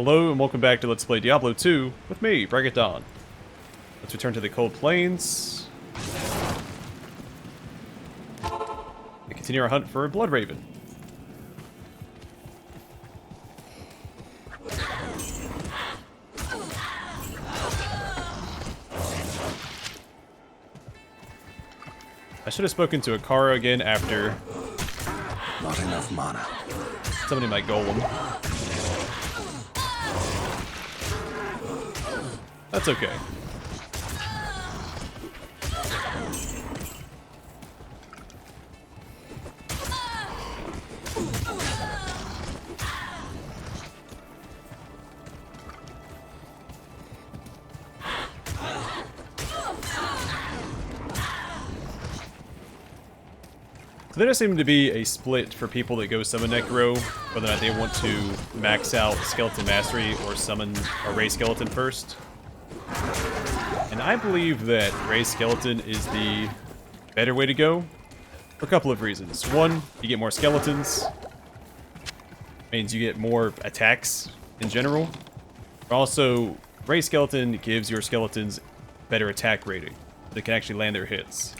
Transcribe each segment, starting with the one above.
Hello and welcome back to Let's Play Diablo 2 with me, BringItDon. Let's return to the Cold Plains and continue our hunt for Bloodraven. I should have spoken to Akara again after not enough mana. Summoning my golem. That's okay. So there does seem to be a split for people that go summon Necro, whether or not they want to max out Skeleton Mastery or summon a Ray Skeleton first. And I believe that Ray Skeleton is the better way to go for a couple of reasons. One, you get more skeletons, means you get more attacks in general. But also, Ray Skeleton gives your skeletons better attack rating. They can actually land their hits.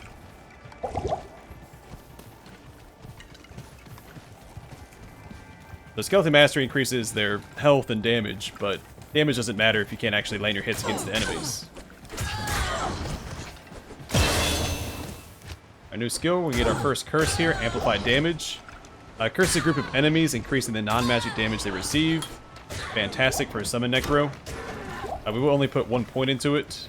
The Skeleton Mastery increases their health and damage, but damage doesn't matter if you can't actually land your hits against the enemies. Our new skill, we get our first curse here, Amplified Damage. Curse is a group of enemies, increasing the non-magic damage they receive. Fantastic for a Summon Necro. We will only put 1 point into it.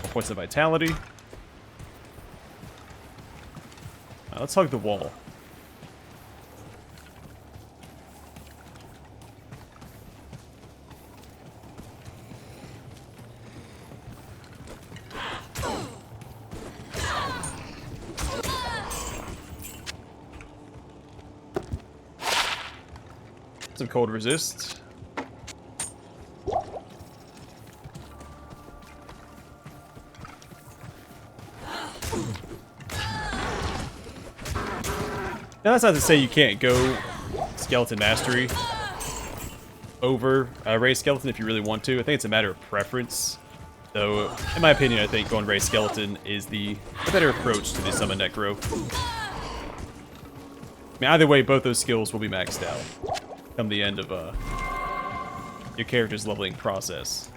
4 points of Vitality. Let's hug the wall. Some cold resist. Now that's not to say you can't go Skeleton Mastery over Ray Skeleton if you really want to. I think it's a matter of preference. Though, in my opinion, I think going Ray Skeleton is the better approach to the Summon Necro. I mean, either way, both those skills will be maxed out come the end of your character's leveling process.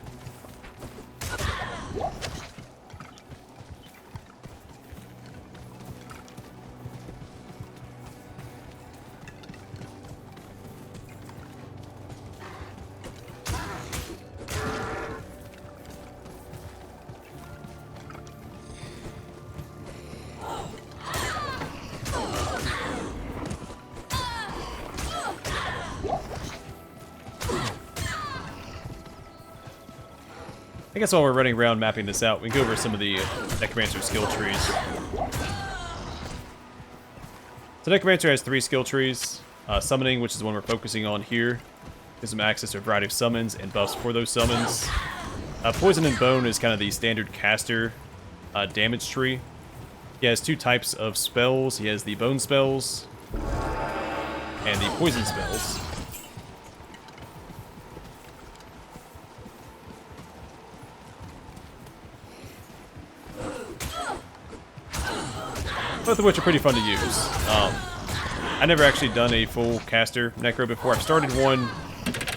I guess while we're running around mapping this out, we can go over some of the Necromancer skill trees. So Necromancer has 3 skill trees. Summoning, which is the one we're focusing on here, gives him access to a variety of summons and buffs for those summons. Poison and Bone is kind of the standard caster damage tree. He has 2 types of spells. He has the Bone spells and the Poison spells. Both of which are pretty fun to use. I never actually done a full caster Necro before. I've started one,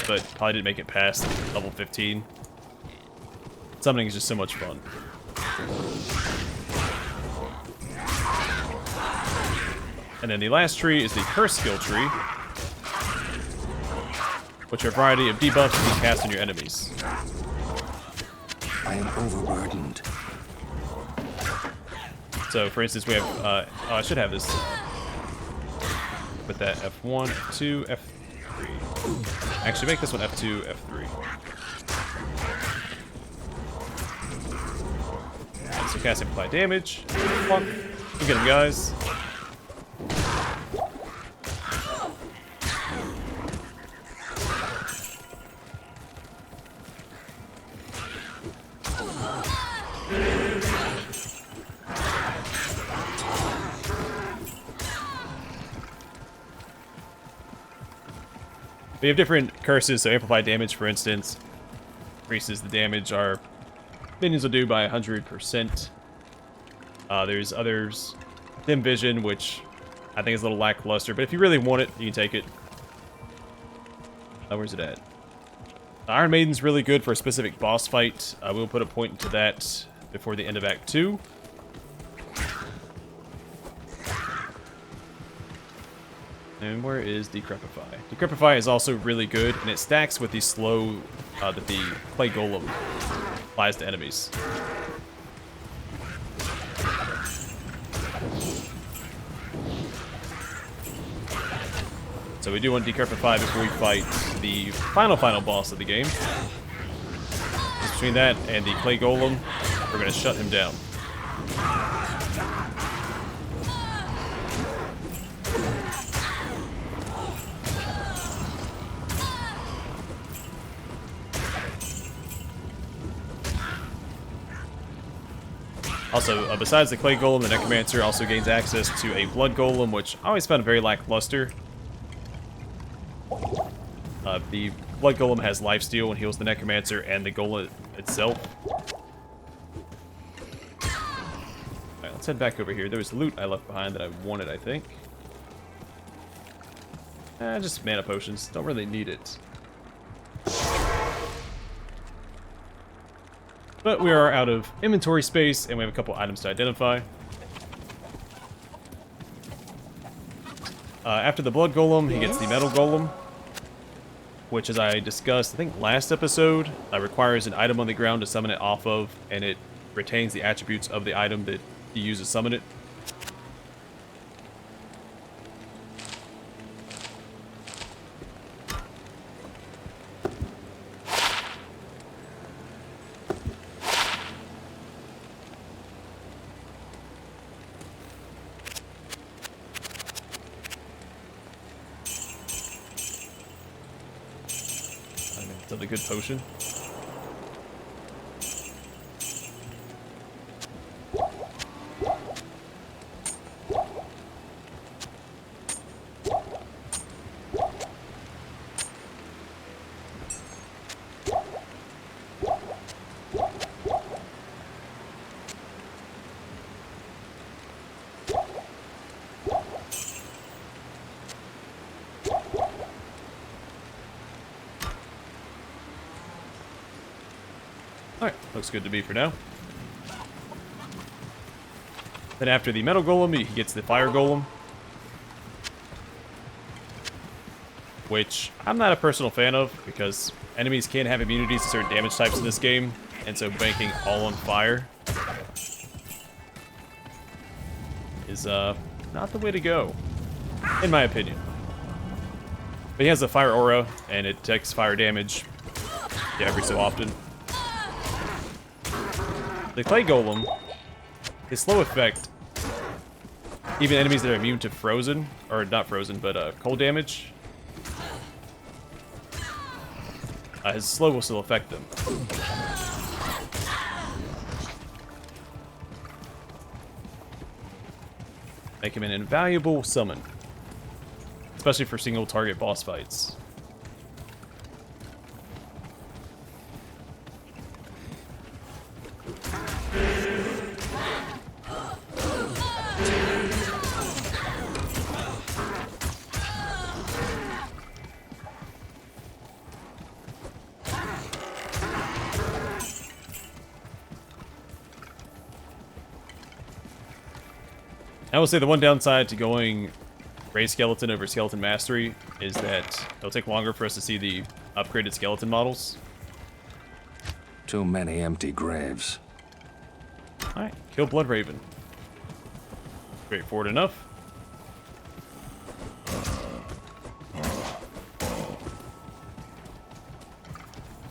but probably didn't make it past level 15. Summoning is just so much fun. And then the last tree is the Curse skill tree, which are a variety of debuffs you can cast on your enemies. I am overburdened. So, for instance, we have, oh, I should have this, put that F1, F2, F3. Actually, make this one F2, F3. Right, so cast Amplify Damage. Fuck. You get him, guys. We have different curses, so amplified damage, for instance, increases the damage our minions will do by 100%. There's others, dim vision, which I think is a little lackluster, but if you really want it, you can take it. Where's it at? The Iron Maiden's really good for a specific boss fight. We'll put a point into that before the end of Act 2. And where is Decrepify? Decrepify is also really good, and it stacks with the slow that the Clay Golem applies to enemies. So we do want Decrepify before we fight the final boss of the game. Just between that and the Clay Golem, we're going to shut him down. Also, besides the Clay Golem, the Necromancer also gains access to a Blood Golem, which I always found very lackluster. The Blood Golem has lifesteal and heals the Necromancer and the Golem itself. Alright, let's head back over here. There was loot I left behind that I wanted, I think. Just mana potions. Don't really need it. But we are out of inventory space, and we have a couple items to identify. After the Blood Golem, he gets the Metal Golem, which, as I discussed, I think last episode, requires an item on the ground to summon it off of, and it retains the attributes of the item that you use to summon it. A good potion. Alright, looks good to me for now. Then after the Metal Golem, he gets the Fire Golem, which I'm not a personal fan of, because enemies can have immunities to certain damage types in this game, and so banking all on fire is not the way to go, in my opinion. But he has a Fire Aura, and it takes fire damage every so often. The Clay Golem, his slow effect, even enemies that are immune to frozen, or not frozen, but cold damage, his slow will still affect them. Make him an invaluable summon, especially for single target boss fights. I will say the one downside to going Ray Skeleton over Skeleton Mastery is that it'll take longer for us to see the upgraded skeleton models. Too many empty graves. Alright, kill Bloodraven. Straightforward enough.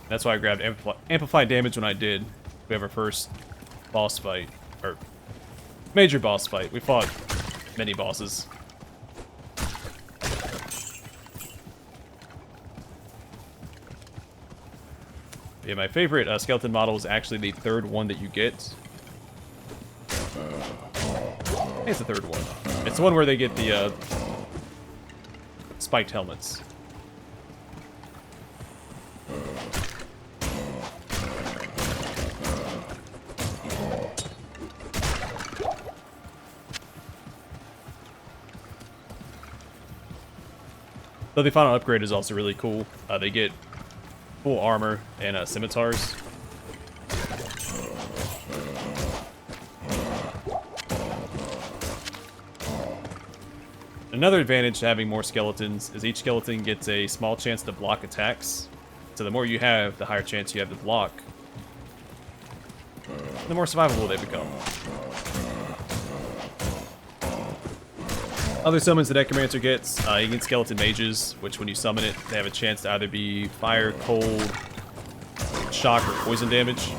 That's why I grabbed Amplified Damage when I did. We have our first boss fight, or major boss fight. We fought many bosses. Yeah, my favorite skeleton model is actually the third one that you get. I think it's the third one. It's the one where they get the spiked helmets. Though the final upgrade is also really cool. They get full armor and scimitars. Another advantage to having more skeletons is each skeleton gets a small chance to block attacks. So the more you have, the higher chance you have to block. The more survivable they become. Other summons the Necromancer gets, you get skeleton mages, which when you summon it, they have a chance to either be fire, cold, shock, or poison damage.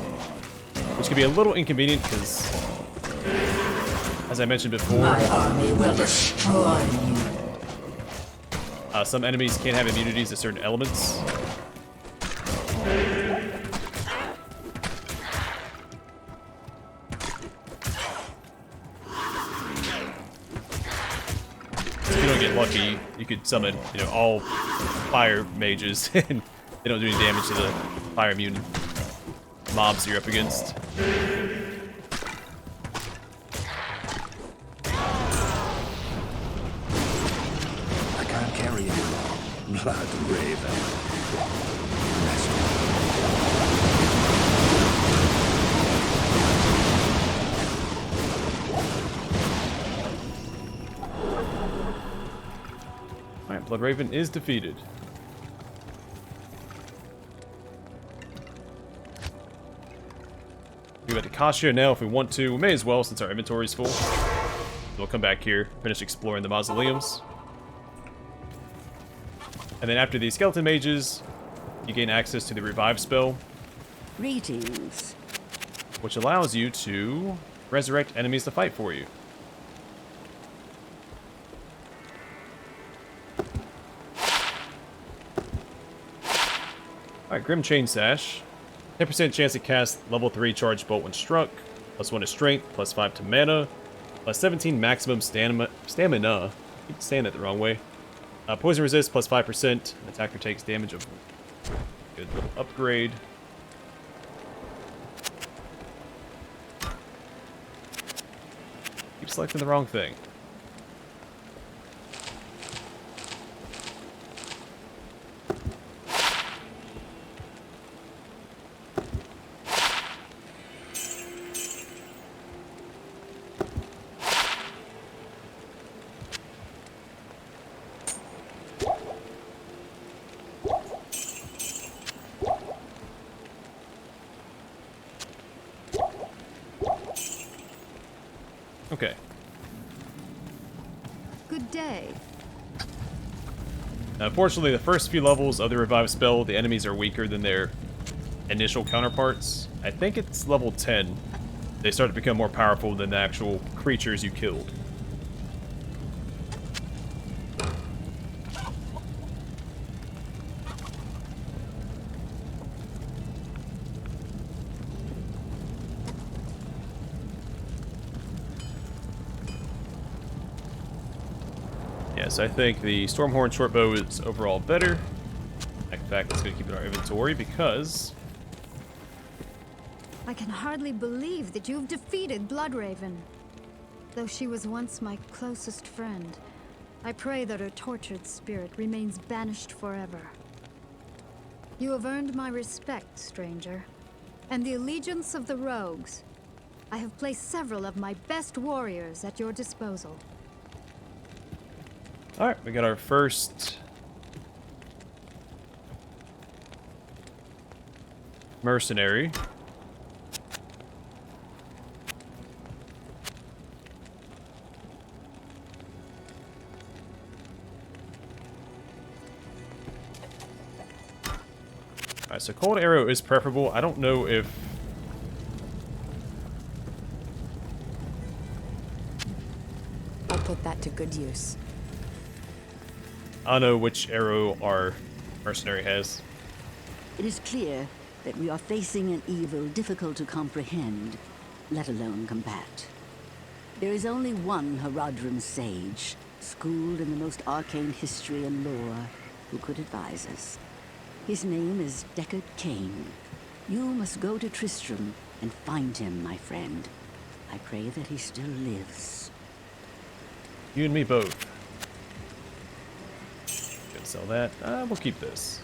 Which can be a little inconvenient because, as I mentioned before, My army will destroy you. Some enemies can't have immunities to certain elements. If you don't get lucky, you could summon, all fire mages, and they don't do any damage to the fire immune mobs you're up against. I can't carry anymore. Bloodraven. Alright, Bloodraven is defeated. We got to Kasha now if we want to. We may as well since our inventory is full. We'll come back here, finish exploring the mausoleums. And then after the skeleton mages, you gain access to the revive spell, Greetings. which allows you to resurrect enemies to fight for you. Alright, Grim Chain Sash. 10% chance to cast level 3 charged bolt when struck. +1 to strength, +5 to mana. +17 maximum stamina. I keep saying that the wrong way. Poison resist, +5%. Attacker takes damage of... Good little upgrade. Keep selecting the wrong thing. Okay. Good day. Unfortunately, the first few levels of the revive spell, the enemies are weaker than their initial counterparts. I think it's level 10. They start to become more powerful than the actual creatures you killed. Yes, I think the Stormhorn shortbow is overall better. In fact, let's go keep it in our inventory because I can hardly believe that you've defeated Bloodraven. Though she was once my closest friend, I pray that her tortured spirit remains banished forever. You have earned my respect, stranger, and the allegiance of the rogues. I have placed several of my best warriors at your disposal. Alright, we got our first mercenary. Alright, so cold arrow is preferable. I don't know if... I'll put that to good use. I don't know which arrow our mercenary has. It is clear that we are facing an evil difficult to comprehend, let alone combat. There is only one Haradrim sage, schooled in the most arcane history and lore, who could advise us. His name is Deckard Cain. You must go to Tristram and find him, my friend. I pray that he still lives. You and me both. sell that. We'll keep this.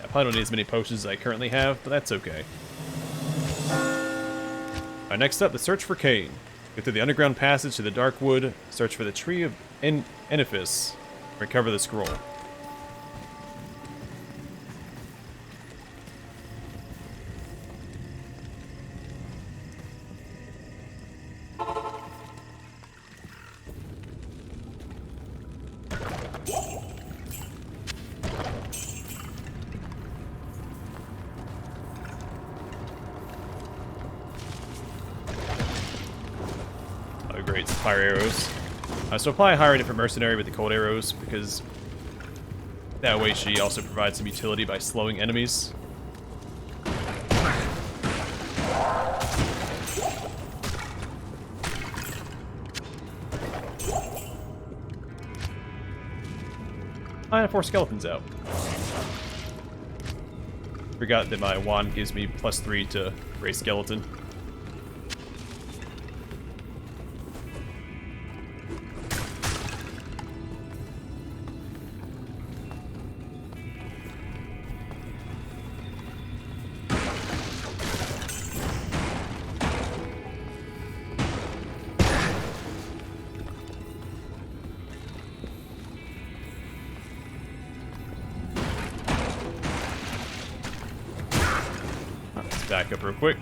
I probably don't need as many potions as I currently have, but that's okay. Alright, next up, the search for Cain. Go through the underground passage to the dark wood, search for the tree of Eniphis, recover the scroll. Great, some fire arrows. So apply a high rating for mercenary with the cold arrows, because that way she also provides some utility by slowing enemies. I have 4 skeletons out. Forgot that my wand gives me +3 to raise skeleton. Back up real quick.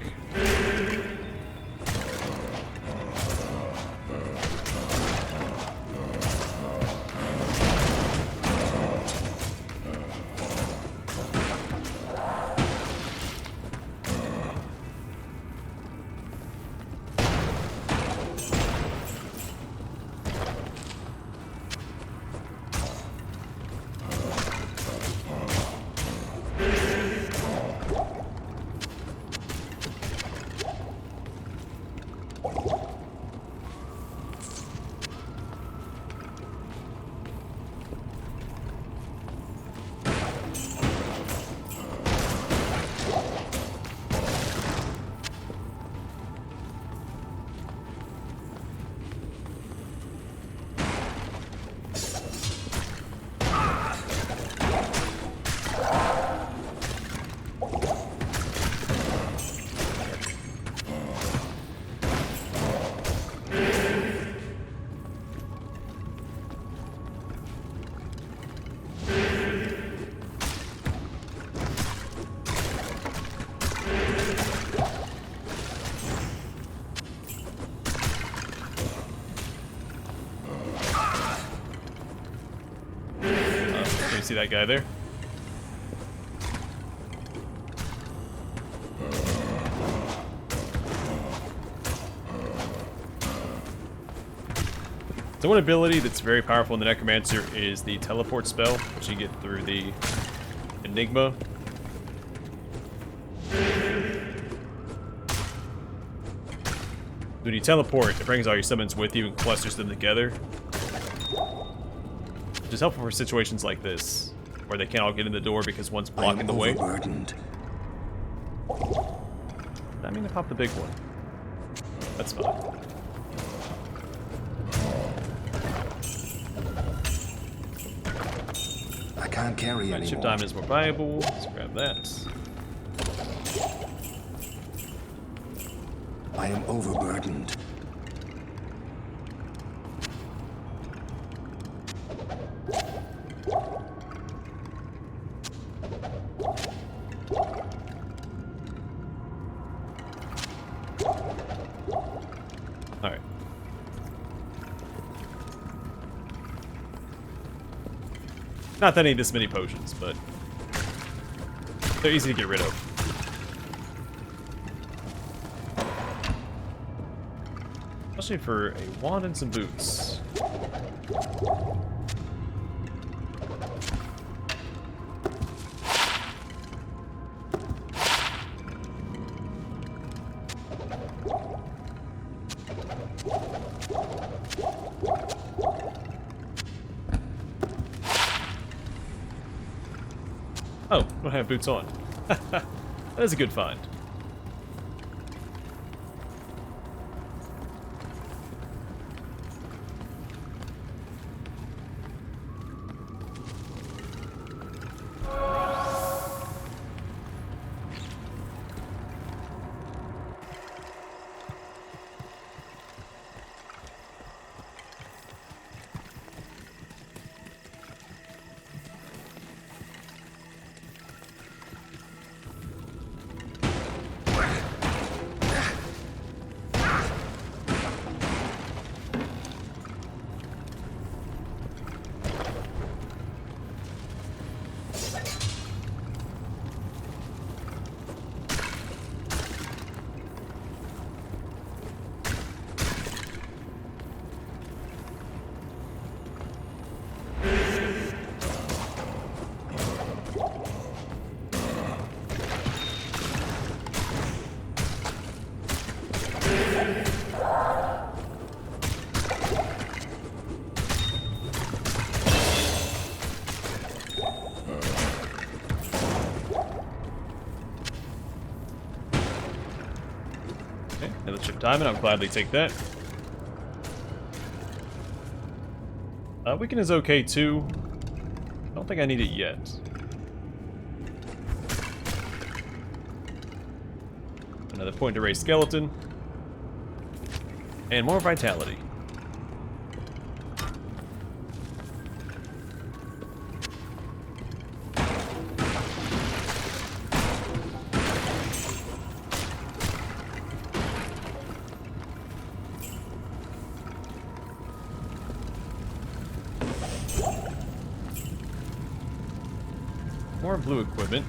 See that guy there? So one ability that's very powerful in the Necromancer is the teleport spell, which you get through the Enigma. When you teleport, it brings all your summons with you and clusters them together. Which is helpful for situations like this, where they can't all get in the door because one's blocking the way. I mean to pop the big one. That's fine. I can't carry anymore. Ship diamond is more valuable. Let's grab that. I am overburdened. Alright. Not that I need this many potions, but they're easy to get rid of. Especially for a wand and some boots. Oh, don't have boots on. That is a good find. Okay, another chip diamond. I'll gladly take that. Weaken is okay too. I don't think I need it yet. Another point to raise skeleton. And more vitality. More blue equipment.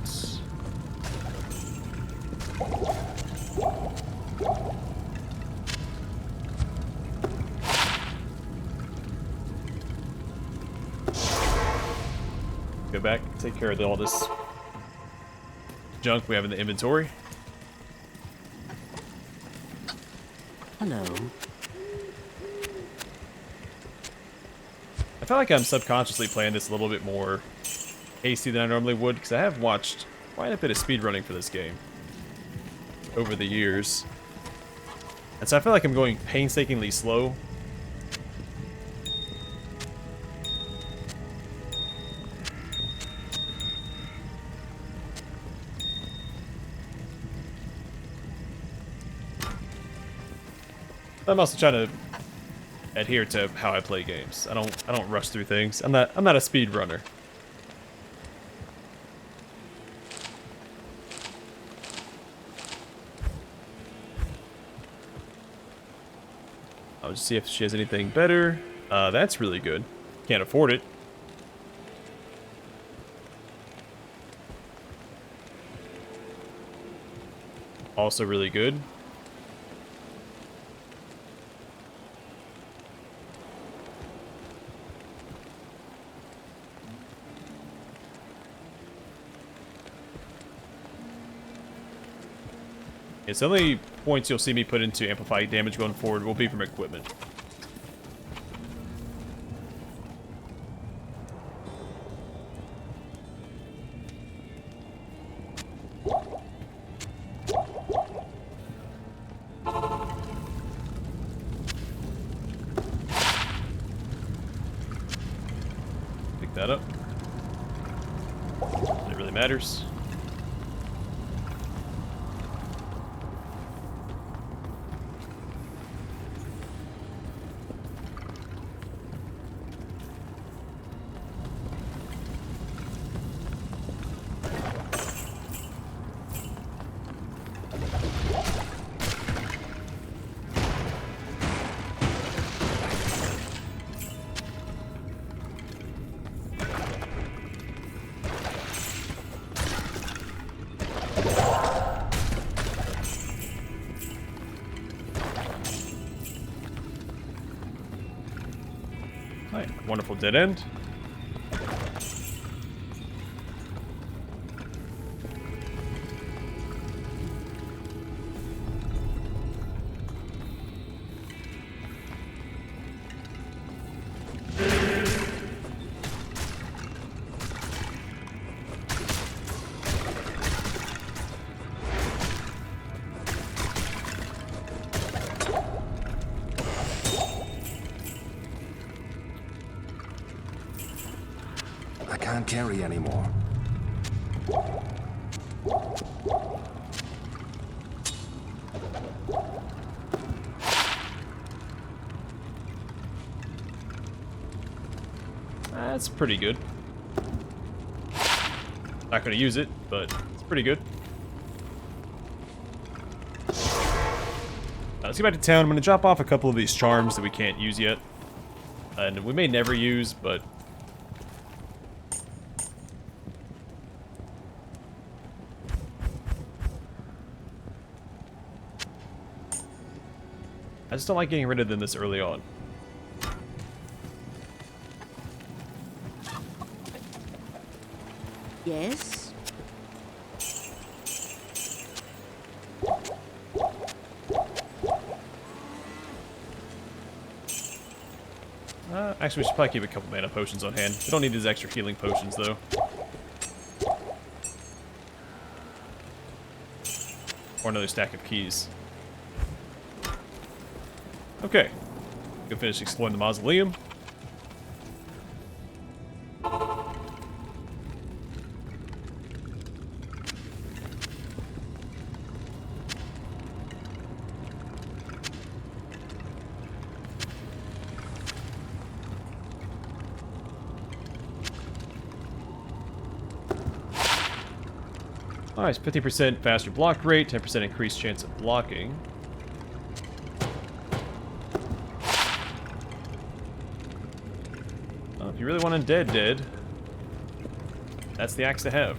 Go back, take care of all this junk we have in the inventory. Hello. I feel like I'm subconsciously playing this a little bit more hasty than I normally would, because I have watched quite a bit of speedrunning for this game over the years. And so I feel like I'm going painstakingly slow. I'm also trying to adhere to how I play games. I don't rush through things. I'm not a speedrunner. I'll just see if she has anything better. That's really good. Can't afford it. Also really good. It's the only points you'll see me put into amplify damage going forward will be from equipment. Pick that up. It really matters. Wonderful dead end. can't carry anymore. That's pretty good. Not gonna use it, but it's pretty good. Let's get back to town. I'm gonna drop off a couple of these charms that we can't use yet. And we may never use, but... I just don't like getting rid of them this early on. Yes? Actually, we should probably keep a couple mana potions on hand. We don't need these extra healing potions, though. Or another stack of keys. Okay. Go finish exploring the mausoleum. Nice, 50% faster block rate, 10% increased chance of blocking. Well, if you really want undead dead, that's the axe to have.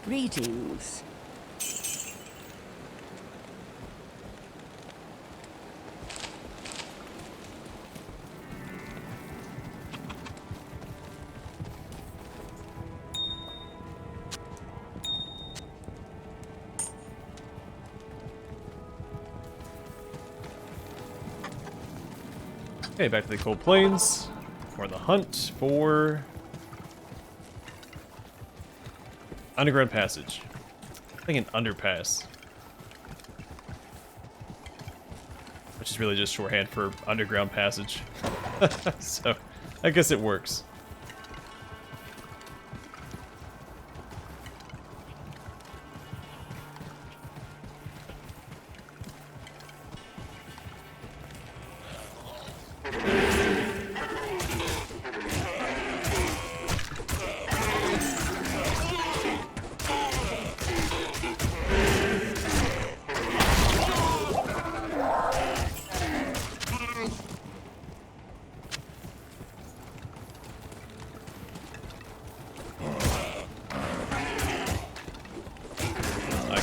Greetings. Okay, back to the Cold Plains. For the hunt for... Underground passage. I think an underpass. Which is really just shorthand for underground passage. So, I guess it works.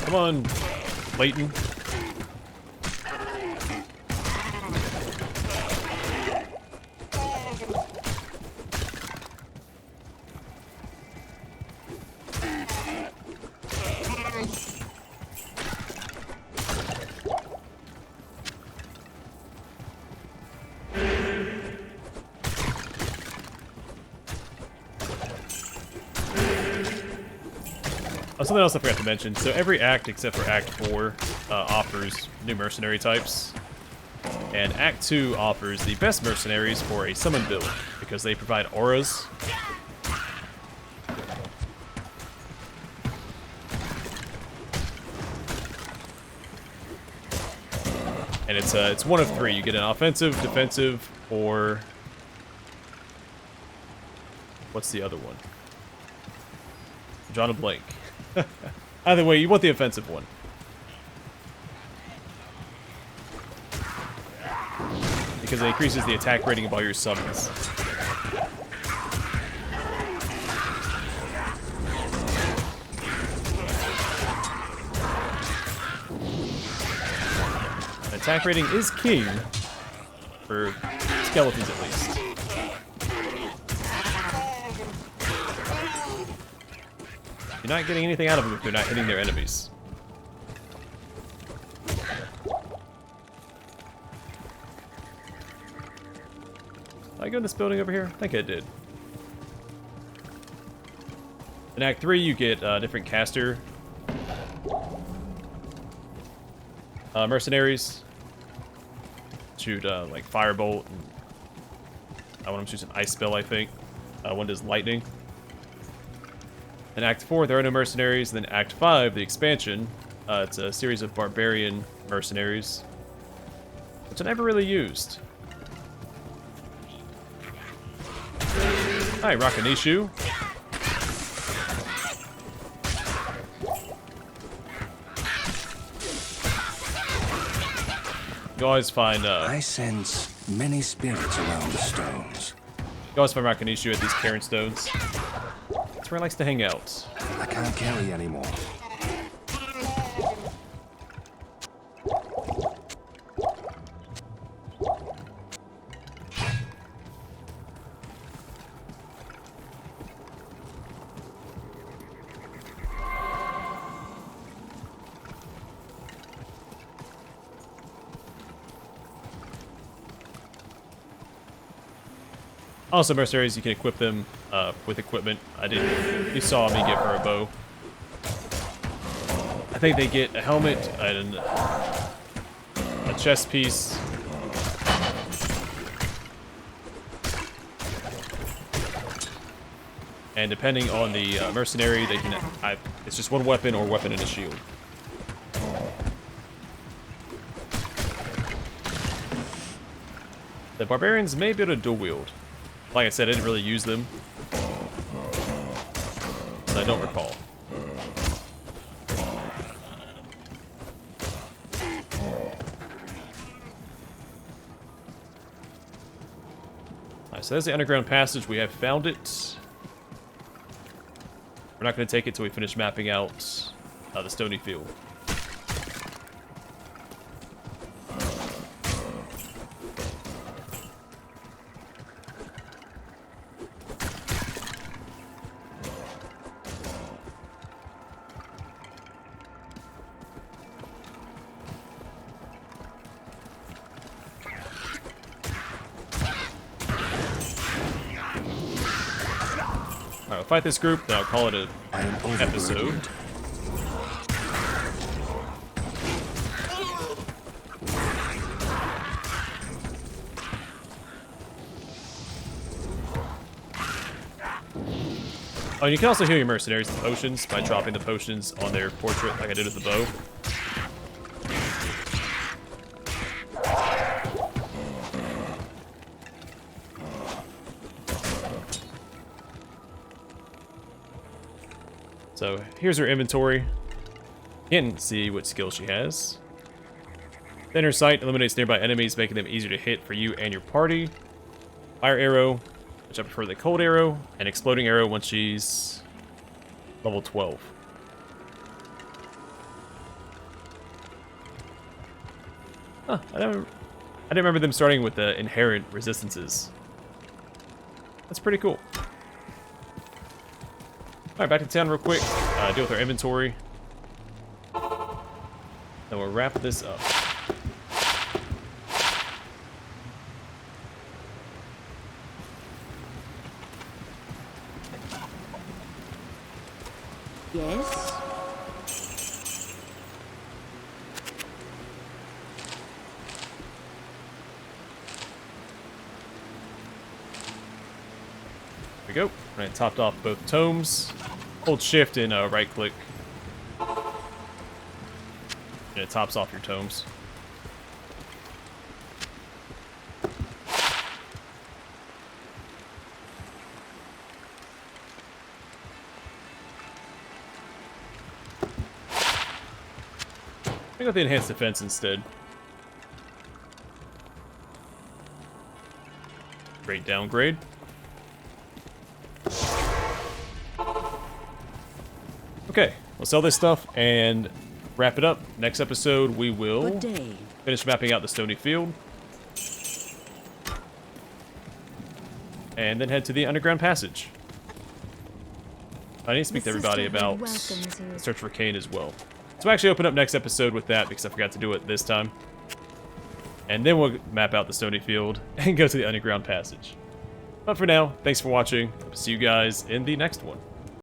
Come on, Leighton. Something else I forgot to mention. So every act except for Act 4 offers new mercenary types. And Act 2 offers the best mercenaries for a summon build, because they provide auras. And it's one of three. You get an offensive, defensive, or... what's the other one? I'm drawing a blank. Either way, you want the offensive one. Because it increases the attack rating of all your summons. And attack rating is king, for skeletons at least. You're not getting anything out of them if they're not hitting their enemies. Did I go in this building over here? I think I did. In Act 3, you get a different caster. Mercenaries. Shoot, like Firebolt. And one of them shoots an Ice Spell, I think. One does Lightning. In Act 4, there are no mercenaries. And then Act 5, the expansion, it's a series of barbarian mercenaries, which I never really used. Hi, Rakanishu. You always find, I sense many spirits around the stones. you always find Rakanishu at these Cairn Stones. That's where he likes to hang out. I can't carry anymore. Also, mercenaries, you can equip them with equipment. You saw me give her a bow. I think they get a helmet and a chest piece. And depending on the mercenary, they can. It's just one weapon or weapon and a shield. The barbarians may be able to dual wield. Like I said, I didn't really use them, so I don't recall. Alright, so there's the underground passage. We have found it. We're not going to take it till we finish mapping out the Stony field. Alright, fight this group, then I'll call it an episode. Oh, you can also heal your mercenaries with potions by dropping the potions on their portrait like I did with the bow. So here's her inventory. You can see what skills she has. Thinner sight eliminates nearby enemies, making them easier to hit for you and your party. Fire arrow, which I prefer the cold arrow, and exploding arrow once she's level 12. Huh, I didn't remember them starting with the inherent resistances. That's pretty cool. Alright, back to town real quick. Deal with our inventory. Then we'll wrap this up. Yes? There we go. Alright, topped off both tomes. Hold shift and right click. And it tops off your tomes. I got the enhanced defense instead. Great downgrade. Okay, we'll sell this stuff and wrap it up. Next episode, we will Good day. finish mapping out the Stony Field. And then head to the underground passage. I need to speak to The everybody sisterhood about welcomes you. search for Cain as well. So I'll actually open up next episode with that because I forgot to do it this time. And then we'll map out the Stony Field and go to the underground passage. But for now, thanks for watching. I'll see you guys in the next one.